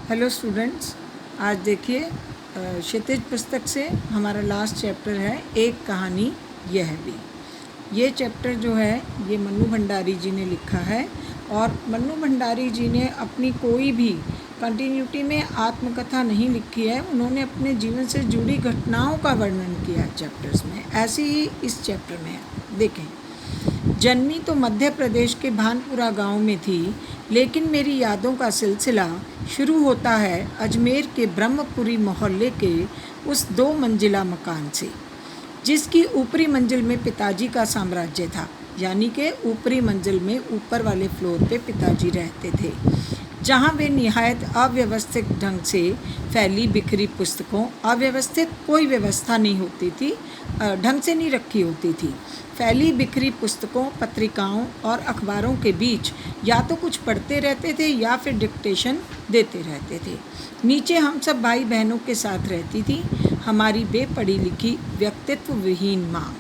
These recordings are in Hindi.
हेलो स्टूडेंट्स, आज देखिए क्षितिज पुस्तक से हमारा लास्ट चैप्टर है एक कहानी यह भी। ये चैप्टर जो है ये मन्नू भंडारी जी ने लिखा है और मन्नू भंडारी जी ने अपनी कोई भी कंटिन्यूटी में आत्मकथा नहीं लिखी है। उन्होंने अपने जीवन से जुड़ी घटनाओं का वर्णन किया है चैप्टर्स में। ऐसे ही इस चैप्टर में है। देखें, जन्मी तो मध्य प्रदेश के भानपुरा गांव में थी, लेकिन मेरी यादों का सिलसिला शुरू होता है अजमेर के ब्रह्मपुरी मोहल्ले के उस 2 मंजिला मकान से, जिसकी ऊपरी मंजिल में पिताजी का साम्राज्य था। यानी कि ऊपरी मंजिल में ऊपर वाले फ्लोर पे पिताजी रहते थे, जहाँ वे निहायत अव्यवस्थित ढंग से फैली बिखरी पुस्तकों, अव्यवस्थित कोई व्यवस्था नहीं होती थी, ढंग से नहीं रखी होती थी, फैली बिखरी पुस्तकों, पत्रिकाओं और अखबारों के बीच या तो कुछ पढ़ते रहते थे या फिर डिक्टेशन देते रहते थे। नीचे हम सब भाई बहनों के साथ रहती थी हमारी बेपढ़ी लिखी व्यक्तित्व विहीन माँ।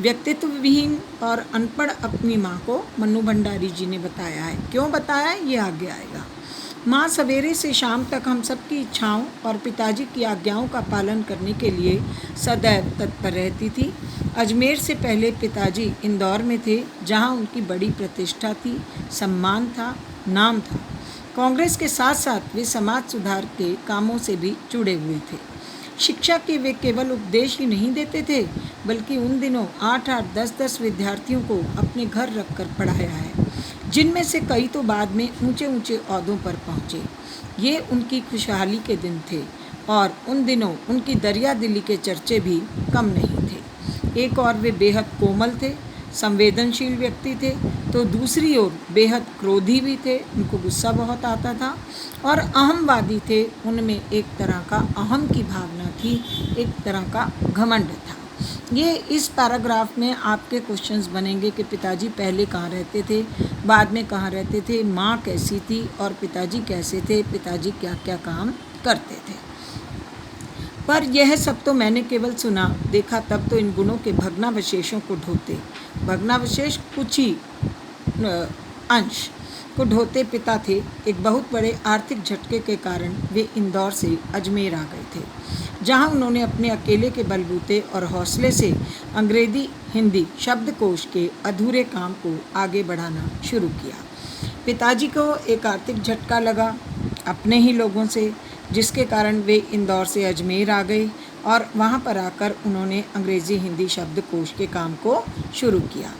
व्यक्तित्व विहीन और अनपढ़ अपनी माँ को मन्नू भंडारी जी ने बताया है। क्यों बताया है ये आगे आएगा। माँ सवेरे से शाम तक हम सबकी इच्छाओं और पिताजी की आज्ञाओं का पालन करने के लिए सदैव तत्पर रहती थी। अजमेर से पहले पिताजी इंदौर में थे, जहाँ उनकी बड़ी प्रतिष्ठा थी, सम्मान था, नाम था। कांग्रेस के साथ साथ वे समाज सुधार के कामों से भी जुड़े हुए थे। शिक्षा के वे केवल उपदेश ही नहीं देते थे, बल्कि उन दिनों 8-8, 10-10 विद्यार्थियों को अपने घर रखकर पढ़ाया है, जिनमें से कई तो बाद में ऊंचे ऊंचे ओहदों पर पहुँचे। ये उनकी खुशहाली के दिन थे और उन दिनों उनकी दरिया दिली के चर्चे भी कम नहीं थे। एक और वे बेहद कोमल थे, संवेदनशील व्यक्ति थे, तो दूसरी ओर बेहद क्रोधी भी थे, उनको गुस्सा बहुत आता था, और अहमवादी थे। उनमें एक तरह का अहम की भावना थी, एक तरह का घमंड था। ये इस पैराग्राफ में आपके क्वेश्चंस बनेंगे कि पिताजी पहले कहाँ रहते थे, बाद में कहाँ रहते थे, माँ कैसी थी और पिताजी कैसे थे, पिताजी क्या क्या काम करते थे। पर यह सब तो मैंने केवल सुना, देखा तब तो इन गुणों के भग्नावशेषों को ढोते, भग्नावशेष कुछ ही अंश को ढोते पिता थे। एक बहुत बड़े आर्थिक झटके के कारण वे इंदौर से अजमेर आ गए थे, जहां उन्होंने अपने अकेले के बलबूते और हौसले से अंग्रेजी हिंदी शब्दकोश के अधूरे काम को आगे बढ़ाना शुरू किया। पिताजी को एक आर्थिक झटका लगा अपने ही लोगों से, जिसके कारण वे इंदौर से अजमेर आ गए और वहां पर आकर उन्होंने अंग्रेज़ी हिंदी शब्दकोश के काम को शुरू किया।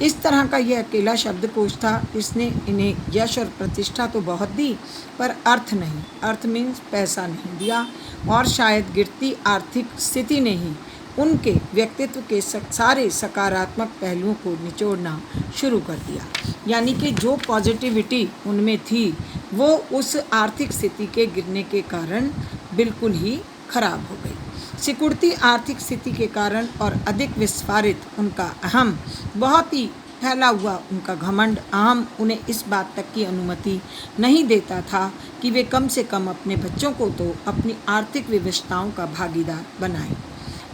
इस तरह का यह अकेला शब्दकोश था। इसने इन्हें यश और प्रतिष्ठा तो बहुत दी, पर अर्थ नहीं, अर्थ मीन्स पैसा नहीं दिया, और शायद गिरती आर्थिक स्थिति ने ही उनके व्यक्तित्व के सारे सकारात्मक पहलुओं को निचोड़ना शुरू कर दिया। यानी कि जो पॉजिटिविटी उनमें थी वो उस आर्थिक स्थिति के गिरने के कारण बिल्कुल ही खराब हो गई। सिकुड़ती आर्थिक स्थिति के कारण और अधिक विस्फारित उनका अहम, बहुत ही फैला हुआ उनका घमंड अहम, उन्हें इस बात तक की अनुमति नहीं देता था कि वे कम से कम अपने बच्चों को तो अपनी आर्थिक विवशताओं का भागीदार बनाएं।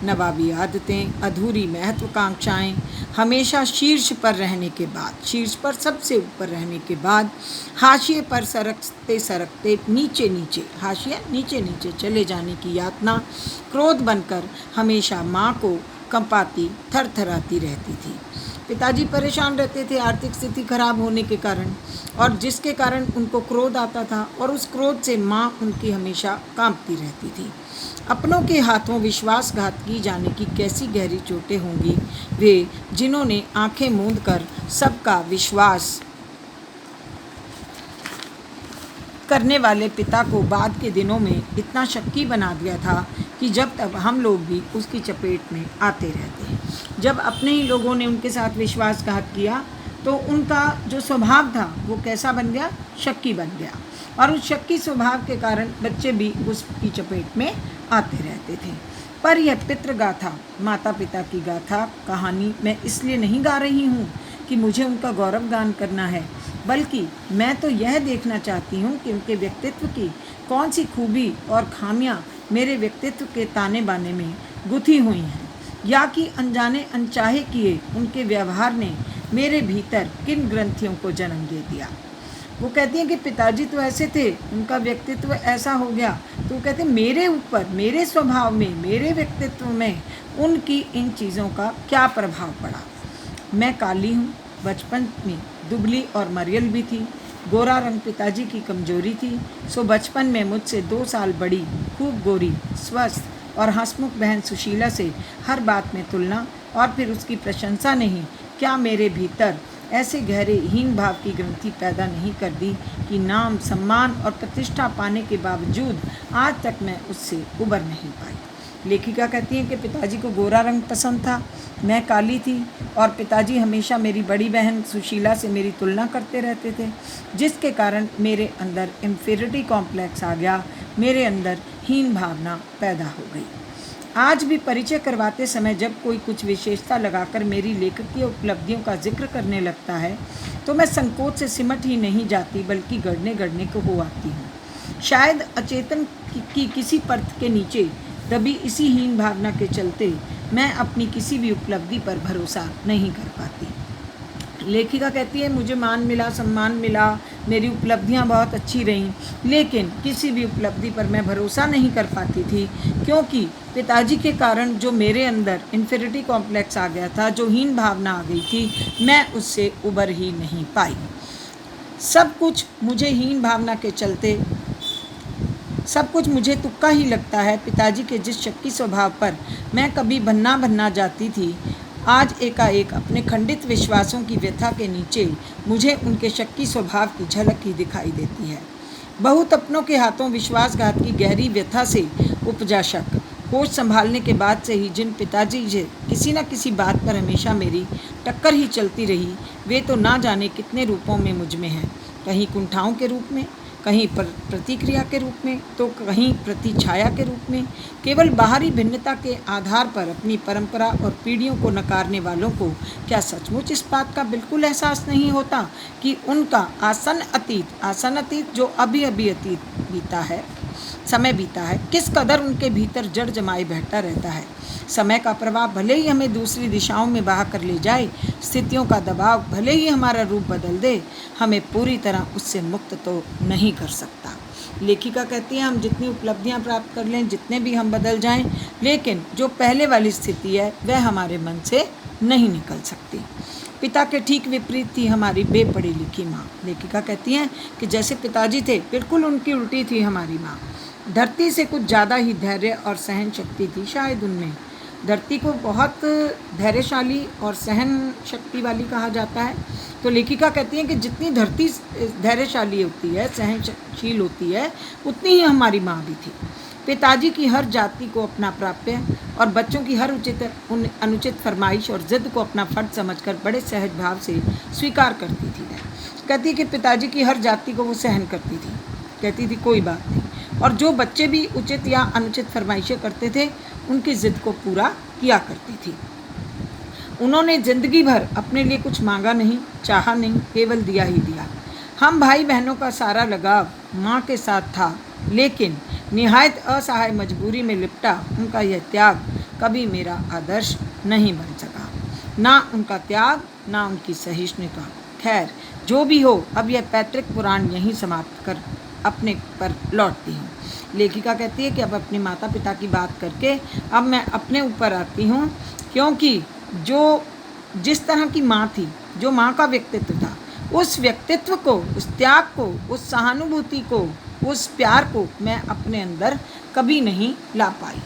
नवाबी आदतें, अधूरी महत्वाकांक्षाएं, हमेशा शीर्ष पर रहने के बाद, शीर्ष पर सबसे ऊपर रहने के बाद हाशिए पर सरकते सरकते नीचे नीचे, हाशिया नीचे नीचे चले जाने की यातना क्रोध बनकर हमेशा माँ को कंपाती, थरथराती रहती थी। पिताजी परेशान रहते थे आर्थिक स्थिति खराब होने के कारण, और जिसके कारण उनको क्रोध आता था, और उस क्रोध से माँ उनकी हमेशा कांपती रहती थी। अपनों के हाथों विश्वासघात की जाने की कैसी गहरी चोटें होंगी वे, जिन्होंने आंखें मूंद कर सबका विश्वास करने वाले पिता को बाद के दिनों में इतना शक्की बना दिया था कि जब तक हम लोग भी उसकी चपेट में आते रहते। जब अपने ही लोगों ने उनके साथ विश्वासघात किया तो उनका जो स्वभाव था वो कैसा बन गया, शक्की बन गया, और उस शक्की स्वभाव के कारण बच्चे भी उसकी चपेट में आते रहते थे। पर यह पितृगाथा, माता पिता की गाथा कहानी मैं इसलिए नहीं गा रही हूँ कि मुझे उनका गौरव गान करना है, बल्कि मैं तो यह देखना चाहती हूँ कि उनके व्यक्तित्व की कौन सी खूबी और खामियाँ मेरे व्यक्तित्व के ताने बाने में गुथी हुई हैं, या कि अनजाने अनचाहे किए उनके व्यवहार ने मेरे भीतर किन ग्रंथियों को जन्म दे दिया। वो कहती हैं कि पिताजी तो ऐसे थे, उनका व्यक्तित्व ऐसा हो गया। तो वो कहते हैं मेरे ऊपर, मेरे स्वभाव में, मेरे व्यक्तित्व में उनकी इन चीज़ों का क्या प्रभाव पड़ा। मैं काली हूँ, बचपन में दुबली और मरियल भी थी। गोरा रंग पिताजी की कमजोरी थी। सो बचपन में मुझसे 2 साल बड़ी, खूब गोरी, स्वस्थ और हंसमुख बहन सुशीला से हर बात में तुलना और फिर उसकी प्रशंसा नहीं, क्या मेरे भीतर ऐसे गहरे हीन भाव की ग्रंथि पैदा नहीं कर दी कि नाम, सम्मान और प्रतिष्ठा पाने के बावजूद आज तक मैं उससे उबर नहीं पाई। लेखिका कहती हैं कि पिताजी को गोरा रंग पसंद था, मैं काली थी और पिताजी हमेशा मेरी बड़ी बहन सुशीला से मेरी तुलना करते रहते थे, जिसके कारण मेरे अंदर इंफीरियरिटी कॉम्प्लेक्स आ गया, मेरे अंदर हीन भावना पैदा हो गई। आज भी परिचय करवाते समय जब कोई कुछ विशेषता लगाकर मेरी लेखकीय उपलब्धियों का जिक्र करने लगता है तो मैं संकोच से सिमट ही नहीं जाती, बल्कि गड़ने को हो आती हूँ। शायद अचेतन की किसी परत के नीचे दबी इसी हीन भावना के चलते मैं अपनी किसी भी उपलब्धि पर भरोसा नहीं कर पाती। लेखिका कहती है मुझे मान मिला, सम्मान मिला, मेरी उपलब्धियां बहुत अच्छी रहीं, लेकिन किसी भी उपलब्धि पर मैं भरोसा नहीं कर पाती थी, क्योंकि पिताजी के कारण जो मेरे अंदर इंफीरियरिटी कॉम्प्लेक्स आ गया था, जो हीन भावना आ गई थी, मैं उससे उबर ही नहीं पाई। सब कुछ मुझे हीन भावना के चलते, सब कुछ मुझे तुक्का ही लगता है। पिताजी के जिस शक्की स्वभाव पर मैं कभी भन्ना जाती थी, आज एकाएक अपने खंडित विश्वासों की व्यथा के नीचे मुझे उनके शक्की स्वभाव की झलक ही दिखाई देती है। बहुत अपनों के हाथों विश्वासघात की गहरी व्यथा से उपजा शक, होश संभालने के बाद से ही जिन पिताजी से किसी न किसी बात पर हमेशा मेरी टक्कर ही चलती रही, वे तो ना जाने कितने रूपों में मुझ में हैं, कहीं कुंठाओं के रूप में, कहीं प्रतिक्रिया के रूप में, तो कहीं प्रतिछाया के रूप में। केवल बाहरी भिन्नता के आधार पर अपनी परंपरा और पीढ़ियों को नकारने वालों को क्या सचमुच इस बात का बिल्कुल एहसास नहीं होता कि उनका आसन अतीत जो अभी अतीत बीता है, समय बीता है, किस कदर उनके भीतर जड़ जमाए बहता रहता है। समय का प्रवाह भले ही हमें दूसरी दिशाओं में बहा कर ले जाए, स्थितियों का दबाव भले ही हमारा रूप बदल दे, हमें पूरी तरह उससे मुक्त तो नहीं कर सकता। लेखिका कहती है हम जितनी उपलब्धियां प्राप्त कर लें, जितने भी हम बदल जाएं, लेकिन जो पहले वाली स्थिति है वह हमारे मन से नहीं निकल सकती। पिता के ठीक विपरीत थी हमारी बेपढ़ी लिखी माँ। लेखिका कहती हैं कि जैसे पिताजी थे, बिल्कुल उनकी उल्टी थी हमारी माँ। धरती से कुछ ज़्यादा ही धैर्य और सहन शक्ति थी शायद उनमें। धरती को बहुत धैर्यशाली और सहन शक्ति वाली कहा जाता है। तो लेखिका कहती हैं कि जितनी धरती धैर्यशाली होती है, सहनशील होती है, उतनी ही हमारी माँ भी थी। पिताजी की हर जाति को अपना प्राप्य और बच्चों की हर अनुचित फरमाइश और ज़िद को अपना फर्ज समझकर बड़े सहज भाव से स्वीकार करती थी। कहती है कि पिताजी की हर जाति को वो सहन करती थी, कहती थी कोई बात नहीं, और जो बच्चे भी उचित या अनुचित फरमाइशें करते थे उनकी ज़िद को पूरा किया करती थी। उन्होंने ज़िंदगी भर अपने लिए कुछ मांगा नहीं, चाहा नहीं, केवल दिया ही दिया। हम भाई बहनों का सारा लगाव माँ के साथ था, लेकिन निहायत असहाय मजबूरी में लिपटा उनका यह त्याग कभी मेरा आदर्श नहीं बन सका। ना उनका त्याग, ना उनकी सहिष्णुता। खैर जो भी हो, अब यह पैतृक पुराण यहीं समाप्त कर अपने पर लौटती हूँ। लेखिका कहती है कि अब अपने माता पिता की बात करके अब मैं अपने ऊपर आती हूँ, क्योंकि जिस तरह की माँ थी, जो माँ का व्यक्तित्व था, उस व्यक्तित्व को, उस त्याग को, उस सहानुभूति को, उस प्यार को मैं अपने अंदर कभी नहीं ला पाई।